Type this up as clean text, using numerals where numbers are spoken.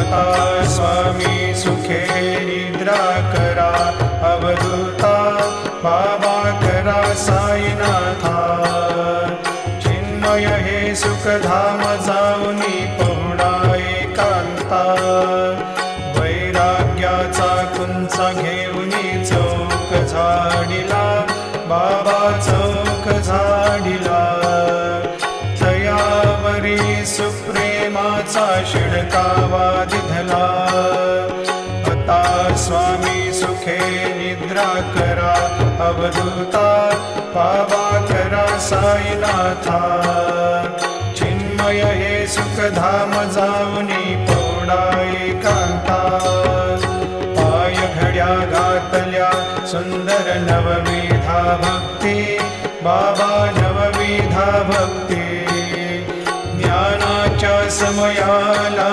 आता स्वामी सुखे निद्रा करा, अवधूता बाबा करा साईनाथा। चिन्मय हे सुखधाम जाऊनी पहुडा एकांता, वैराग्याचा कुंचा घेऊनी चौक झाडिला, बाबा चौक झाडिला। तयावरी सुप्रेमाचा शिडकावा दिधला, आता स्वामी सुखे निद्रा करा, अवधूता बाबा करा साईनाथा। चिन्मय हे सुखधाम जाऊनी पहुडा एकांता, पाय घड्या घातल्या सुंदर नवविधा भक्ती, बाबा नवविधा भक्ती। ज्ञानाच्या समयाला